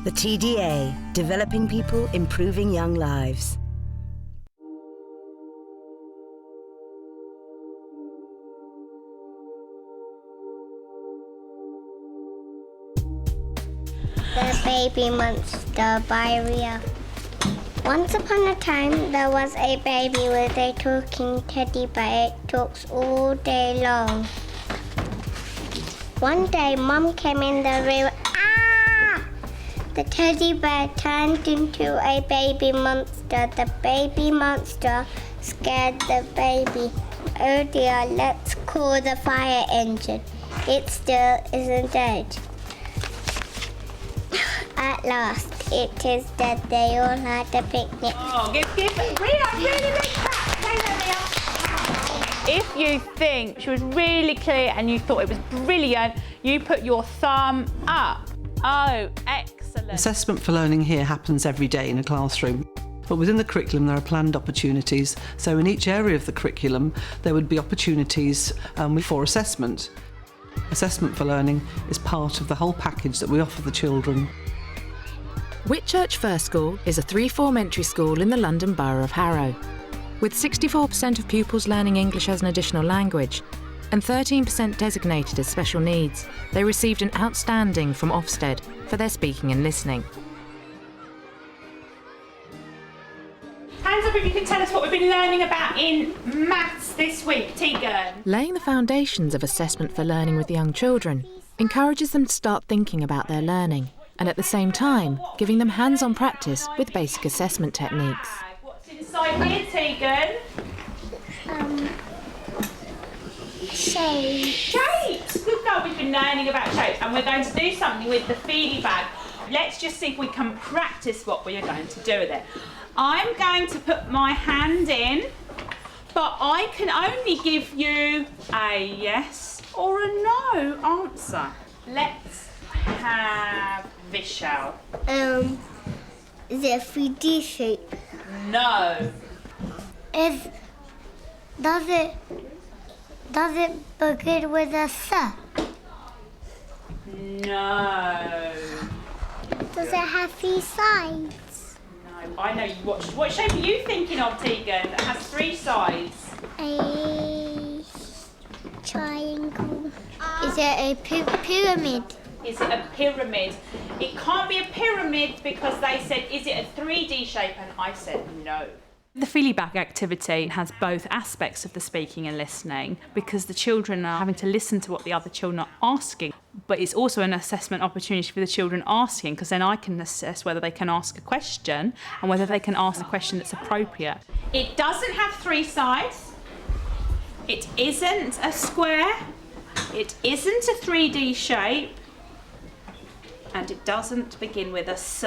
The TDA, developing people, improving young lives. The Baby Monster by Ria. Once upon a time, there was a baby with a talking teddy bear. It talks all day long. One day, Mum came in the room. Ah! The teddy bear turned into a baby monster. The baby monster scared the baby. Oh dear, let's call the fire engine. It still isn't dead. At last, it is dead. They all had a picnic. Oh, give Ria a really big clap. Say that, Ria. If you think she was really clear and you thought it was brilliant, you put your thumb up. Oh, excellent. Assessment for learning here happens every day in a classroom. But within the curriculum there are planned opportunities. So in each area of the curriculum there would be opportunities for assessment. Assessment for learning is part of the whole package that we offer the children. Whitchurch First School is a three-form entry school in the London Borough of Harrow. With 64% of pupils learning English as an additional language and 13% designated as special needs, they received an outstanding from Ofsted for their speaking and listening. Hands up if you can tell us what we've been learning about in maths this week, Tegan. Laying the foundations of assessment for learning with young children encourages them to start thinking about their learning, and at the same time giving them hands-on practice with basic assessment techniques. What's inside here, Tegan? Shapes. Shapes! Good girl, we've been learning about shapes and we're going to do something with the feely bag. Let's just see if we can practice what we are going to do with it. I'm going to put my hand in, but I can only give you a yes or a no answer. Let's have this shell. Is it a 3D shape? No. Does it begin with a S? No. Does it have 3 sides? No. I know you watched. What shape are you thinking of, Tegan, that has 3 sides? A triangle. Is it a pyramid? Is it a pyramid? It can't be a pyramid because they said, is it a 3D shape? And I said no. The feely bag activity has both aspects of the speaking and listening because the children are having to listen to what the other children are asking, but it's also an assessment opportunity for the children asking because then I can assess whether they can ask a question and whether they can ask a question that's appropriate. It doesn't have 3 sides. It isn't a square. It isn't a 3D shape. And it doesn't begin with a S.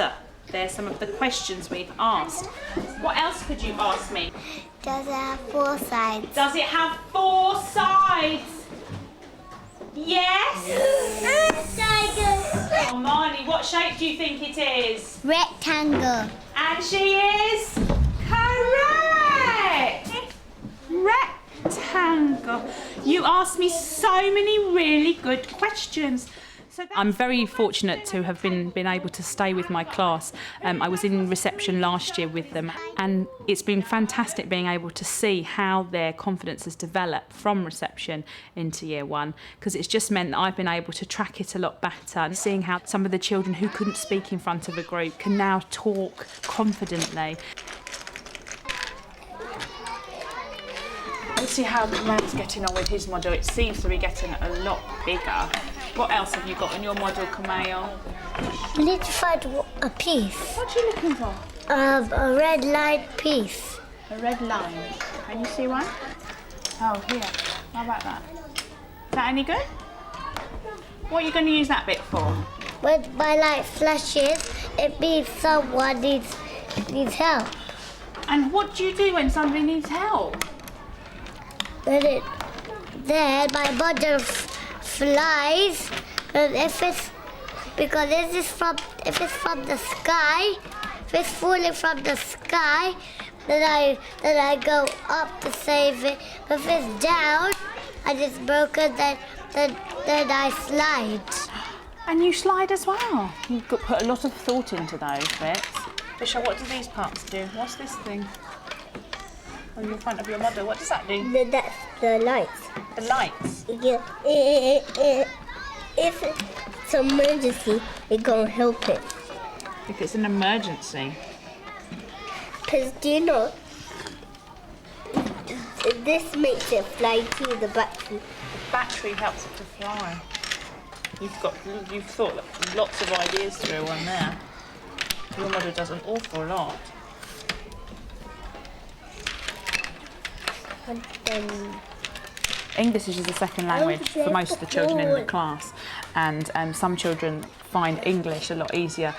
There's some of the questions we've asked. What else could you ask me? Does it have 4 sides? Does it have 4 sides? Yes? Oh, Marnie, what shape do you think it is? Rectangle. And she is correct! Rectangle. You asked me so many really good questions. I'm very fortunate to have been able to stay with my class. I was in reception last year with them and it's been fantastic being able to see how their confidence has developed from reception into year 1 because it's just meant that I've been able to track it a lot better and seeing how some of the children who couldn't speak in front of a group can now talk confidently. Let's see how Kamal's getting on with his model. It seems to be getting a lot bigger. What else have you got in your model, Kamal? I need to find a piece. What are you looking for? A red line piece. A red line. Can you see one? Oh, here. How about that? Is that any good? What are you going to use that bit for? When my light flashes, it means someone needs help. And what do you do when somebody needs help? Then my model flies, and if it's from the sky, if it's falling from the sky, then I go up to save it. If it's down and it's broken, then I slide. And you slide as well. You've got put a lot of thought into those bits. Bishop, what do these parts do? What's this thing on the front of your model? What does that do? That's the lights. The lights? Yeah. If it's an emergency, it's gonna help it. If it's an emergency. Because do you know, this makes it fly too, the battery. The battery helps it to fly. You've thought lots of ideas through on there. Your model does an awful lot. And then English is a second language for most of the children in the class, and some children find English a lot easier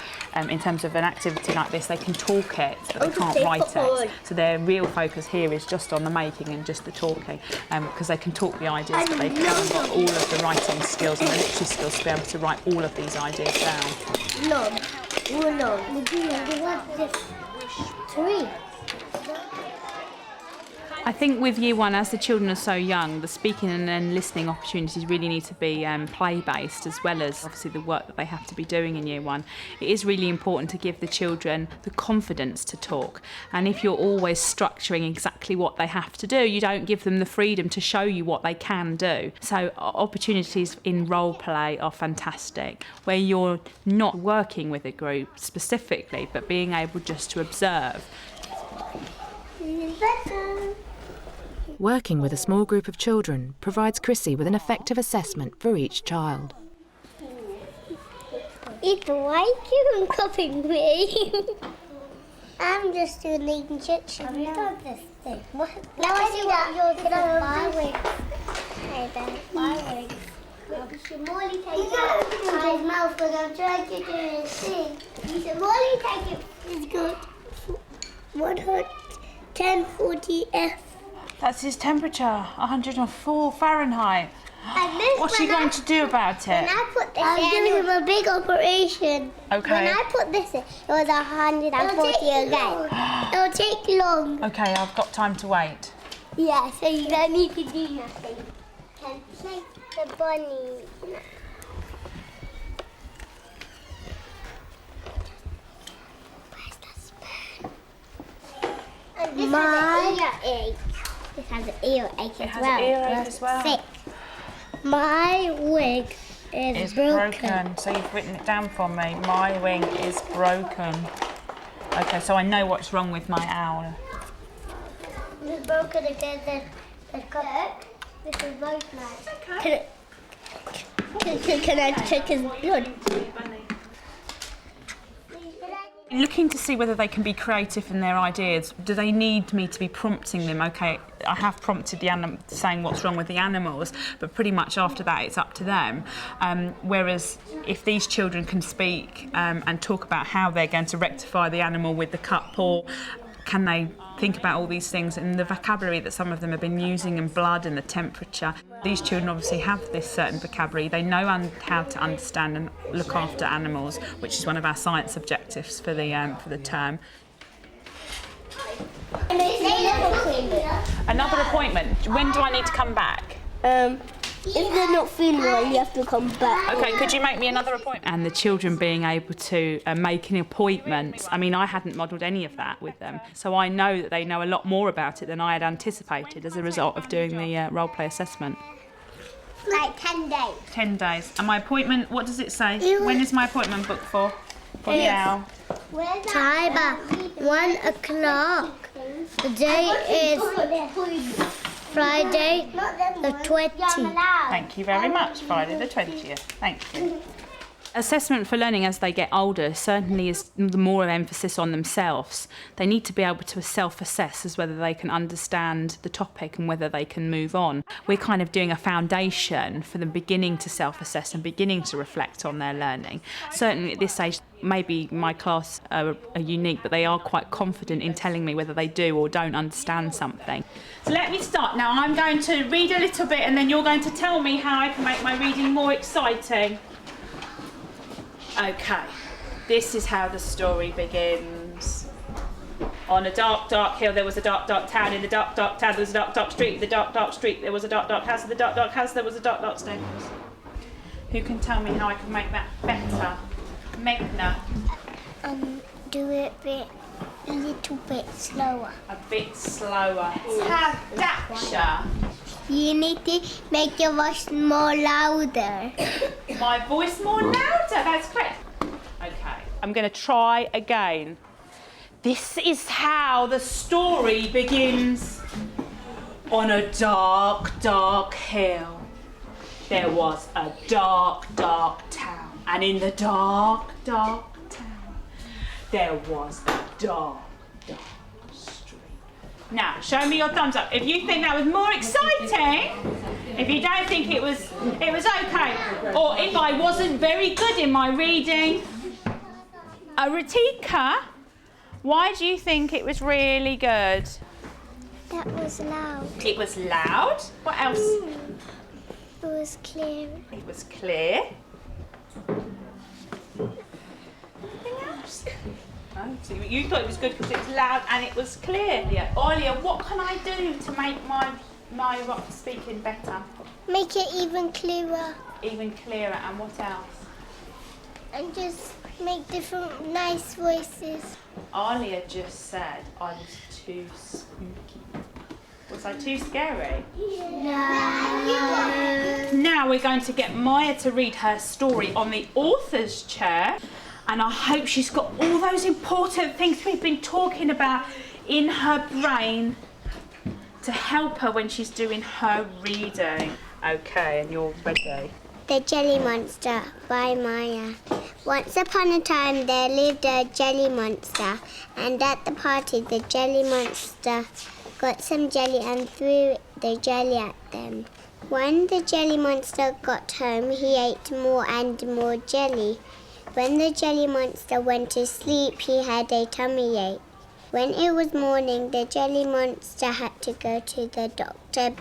in terms of an activity like this. They can talk it, but they can't write it. So their real focus here is just on the making and just the talking, because they can talk the ideas, but they haven't got all of the writing skills and the literacy skills to be able to write all of these ideas down. no. Would you want this tree? I think with Year 1, as the children are so young, the speaking and then listening opportunities really need to be play-based, as well as obviously the work that they have to be doing in Year 1. It is really important to give the children the confidence to talk. And if you're always structuring exactly what they have to do, you don't give them the freedom to show you what they can do. So opportunities in role play are fantastic, where you're not working with a group specifically, but being able just to observe. Working with a small group of children provides Chrissy with an effective assessment for each child. It's why you copying me. I'm just doing the injection. Have you done this thing? What? Let me see what yours is. My wig. Hey, Ben. My wig. You should Molly take it out of his mouth when I'm trying to do this thing. You should Molly take it. It's good. 1040 F. That's his temperature, 104 Fahrenheit. What's he going to do about it? When I put this I'm doing him a big operation. Okay. When I put this in, it was 140 again. It'll take long. Okay, I've got time to wait. Yeah, so you don't need to do nothing. Can take the bunny. Where's the spoon? And this has an earache. This has an earache as well. It has an earache as well. Sick. My wig is broken. So you've written it down for me. My wing is broken. Okay, so I know what's wrong with my owl. It's broken again. This is both now. Can I check his blood? Looking to see whether they can be creative in their ideas. Do they need me to be prompting them? Okay, I have prompted the animal, saying what's wrong with the animals, but pretty much after that it's up to them. Whereas if these children can speak and talk about how they're going to rectify the animal with the cut paw, can they think about all these things and the vocabulary that some of them have been using and blood and the temperature. These children obviously have this certain vocabulary. They know how to understand and look after animals, which is one of our science objectives for the term. Another appointment. When do I need to come back? If they're not feeling well, you have to come back. Okay, could you make me another appointment? And the children being able to make an appointment. I mean, I hadn't modelled any of that with them, so I know that they know a lot more about it than I had anticipated as a result of doing the role play assessment. Like 10 days. 10 days. And my appointment, what does it say? When is my appointment booked for? For the owl? Time at 1 o'clock. The day is Friday the 20th. Thank you very much. Friday the 20th. Thank you. Assessment for learning as they get older certainly is the more emphasis on themselves. They need to be able to self-assess as whether they can understand the topic and whether they can move on. We're kind of doing a foundation for them beginning to self-assess and beginning to reflect on their learning. Certainly at this stage, maybe my class are unique, but they are quite confident in telling me whether they do or don't understand something. So let me start. Now I'm going to read a little bit and then you're going to tell me how I can make my reading more exciting. Okay, this is how the story begins. On a dark, dark hill there was a dark, dark town. In the dark, dark town there was a dark, dark street. In the dark, dark street there was a dark, dark house. In the dark, dark house there was a dark, dark staircase. Who can tell me how I can make that better? Megna. Do it a little bit slower. A bit slower. Daksha. You need to make your voice more louder. My voice more louder, that's correct. Okay, I'm going to try again. This is how the story begins. On a dark, dark hill, there was a dark, dark town. And in the dark, dark town, there was a dark, dark street. Now, show me your thumbs up if you think that was more exciting. If you don't think it was okay. Or if I wasn't very good in my reading. Ritika, why do you think it was really good? That was loud. It was loud. What else? It was clear. It was clear. Anything else? Oh, so you thought it was good because it was loud and it was clear. Yeah. Olia, what can I do to make my speaking better? Make it even clearer. Even clearer, and what else? And just make different nice voices. Alia just said I was too spooky. Was I too scary? No. Now we're going to get Maya to read her story on the author's chair, and I hope she's got all those important things we've been talking about in her brain to help her when she's doing her reading. Okay, and you're ready. The Jelly Monster by Maya. Once upon a time there lived a jelly monster, and at the party the jelly monster got some jelly and threw the jelly at them. When the jelly monster got home, he ate more and more jelly. When the jelly monster went to sleep, he had a tummy ache. When it was morning, the jelly monster had to go to the doctor,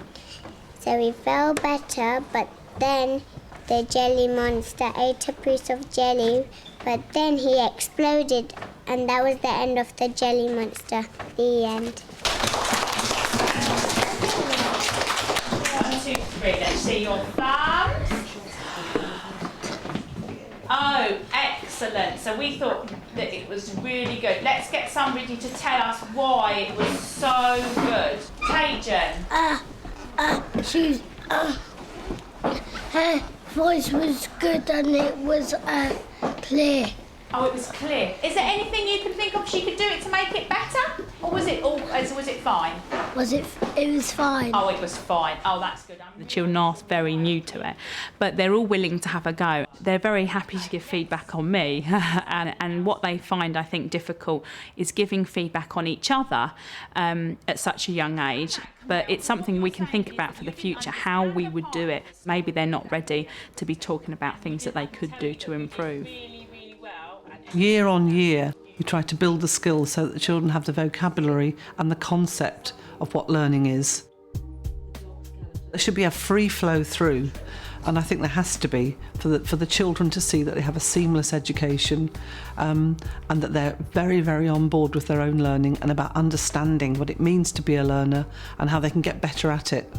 so he felt better, but then the jelly monster ate a piece of jelly, but then he exploded, and that was the end of the jelly monster. The end. 1, 2, 3. Let's see your thumbs. Oh, excellent. So we thought that it was really good. Let's get somebody to tell us why it was so good. Tajan. Her voice was good and it was clear. Oh, it was clear. Is there anything you can think of she could do it to make it better? Or was it fine? It was fine. Oh, it was fine. Oh, that's good. The children are very new to it, but they're all willing to have a go. They're very happy to give feedback on me, and what they find, I think, difficult is giving feedback on each other at such a young age. But it's something we can think about for the future, how we would do it. Maybe they're not ready to be talking about things that they could do to improve. Year on year, we try to build the skills so that the children have the vocabulary and the concept of what learning is. There should be a free flow through, and I think there has to be for the children to see that they have a seamless education, and that they're very, very on board with their own learning and about understanding what it means to be a learner and how they can get better at it.